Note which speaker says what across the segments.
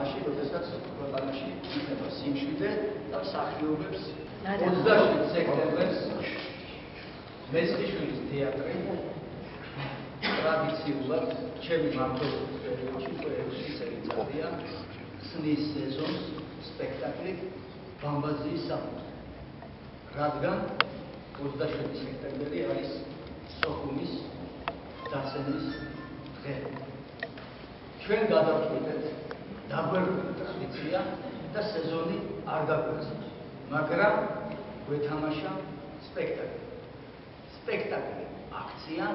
Speaker 1: მაშინ, როდესაც ქვეყანაში იქნება სიმშვიდე და მსახიობებს 27 სექტემბერს მესხიშვილის თეატრი ტრადიციულად ჩემი მმართველობის პერიოდში უკვე 6 წელიწადია ხსნის სეზონს სპექტაკლი ბამბაზიის საფუძველი. რადგან 27 სექტემბერი არის სოხუმის დაცემის დღე. ჩვენ გადავწყვიტეთ დაგვერგვი ტრადიცია და სეზონი არ გაგვეცეთ, მაგრამ გვეთამაშა სპექტაკლი. სპექტაკლი აქცია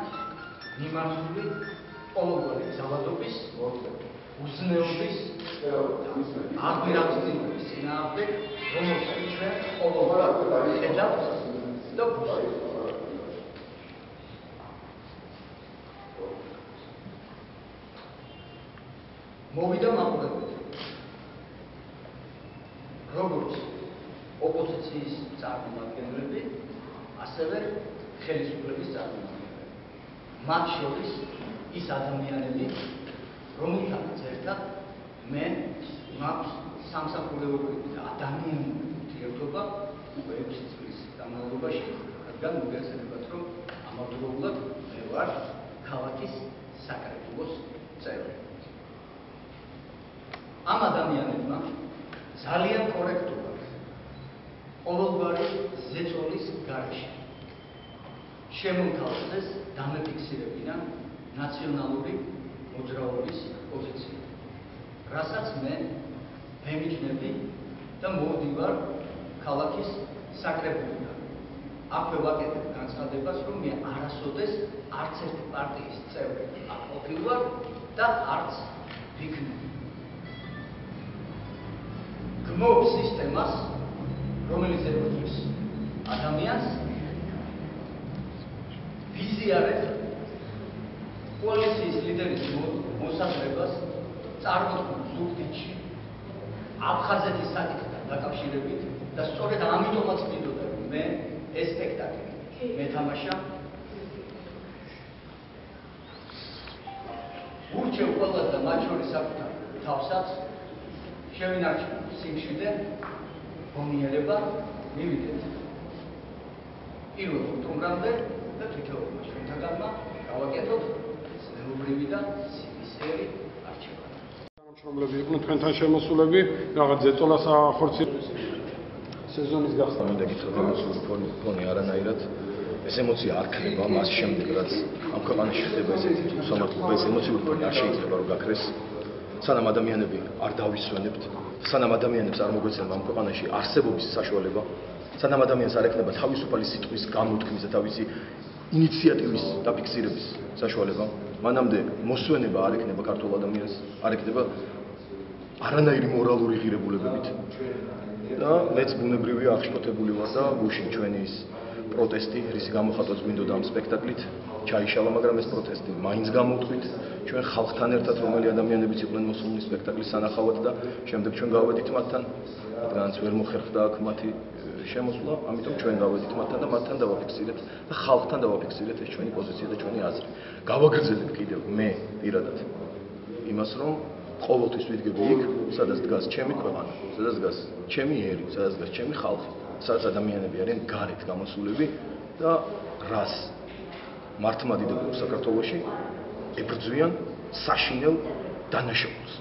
Speaker 1: მიმართული ყოველგვარი ძალადობის, უზნეობის, აგვირაღწნილების წინააღმდეგ, რომელსაც ჩვენ ყოველგვარ ხედავთ და ვუსვამთ. მოვიდა მაყურებელი, როგორც ოპოზიციის წარმომადგენლები, ასევე ხელისუფლების წარმომადგენლები. მათ შორის ის ადამიანები, რომელთანაც ერთად მე მაქვს სამსახურეობრივი და ადამიანური ურთიერთობა უკვე 6 წლის განმავლობაში, რადგან მოგეცემათ, რომ ამავდროულად მე ვარ ქალაქის საკრებულოს წევრი. ამ ადამიანებმა ძალიან კორექტულად ყოველგვარი ზეწოლის გარეშე შემოთავაზეს დამეფიქსირებინა ნაციონალური მოძრაობის პოზიცია, რასაც მე ვემიჯნები და მოვდივარ ქალაქის საკრებულოდან. აქვე ვაკეთებ განცხადებას, რომ მე არასოდეს არც ერთი პარტიის წევრი არ ყოფილვარ და არც ვიქნები. გმობ სისტემას, რომელიც ებრძვის ადამიანს, ვიზიარებ კოალიციის ლიდერის მოსახლებას წარმოქმნილ ზუგდიდში აფხაზეთის საკითხთან დაკავშირებით და სწორედ ამიტომაც მინდოდა, რომ მე ეს სპექტაკლი მეთამაშა. ურჩევ ყველას და მათ შორის საკუთარ თავსაც შევინარჩუნო სიმშვიდე, გონიერება, მივიდეთ პირველ ოქტომბრამდე და თითოეულმა ჩვენთაგანმა გავაკეთოთ ზნეობრივი და სივისეერი არჩევა.
Speaker 2: თანამშრომლები იყვნენ თქვენთან შემოსულები, რაღაც ზეწოლას ახორციელებს სეზონის გახსნა.
Speaker 3: მინდა გითხრათ, ემოციური ფონი არანაირად ეს ემოცია არ ქნება მას შემდეგ, რაც ამ ქვეყანაში ხდება ესეთი უსამართლობა, ეს ემოციური ფონი არ შეიძლება რომ გაქრეს. სანამ ადამიანები არ დავისვენებთ, სანამ ადამიანებს არ მოგვეცემა ამ ქვეყანაში არსებობის საშუალება, სანამ ადამიანს არ ექნება თავისუფალი სიტყვის გამოთქმის და თავისი ინიციატივის დაფიქსირების საშუალება, მანამდე მოსვენება არ ექნება ქართულ ადამიანს, არ ექნება არანაირი მორალური ღირებულებებით. და მეც ბუნებრივია აღშფოთებული ვარ და გუშინ ჩვენი ის პროტესტი, რის გამოხატვაც გვინდოდა ამ სპექტაკლით, ჩაიშალა, მაგრამ ეს პროტესტი მაინც გამოვთქვით ჩვენ ხალხთან ერთად, რომელი ადამიანებიც იყვნენ მოსულნი სპექტაკლის სანახავად და შემდეგ ჩვენ გავედით მათთან, რადგანაც ვერ მოხერხდა აქ მათი შემოსვლა, ამიტომ ჩვენ გავედით მათთან და მათთან დავაფიქსირეთ და ხალხთან დავაფიქსირეთ ეს ჩვენი პოზიცია და ჩვენი აზრი. გავაგრძელებ კიდევ მე პირადად იმას, რომ ყოველთვის ვიდგები იქ, სადაც დგას ჩემი ქვეყანა, სადაც დგას ჩემი ერი, სადაც დგას ჩემი ხალხი, სადაც ადამიანები არიან გარეთ გამოსულები და რას მართლმადიდებელს საქართველოში ებრძვიან საშინელ დანაშაულს.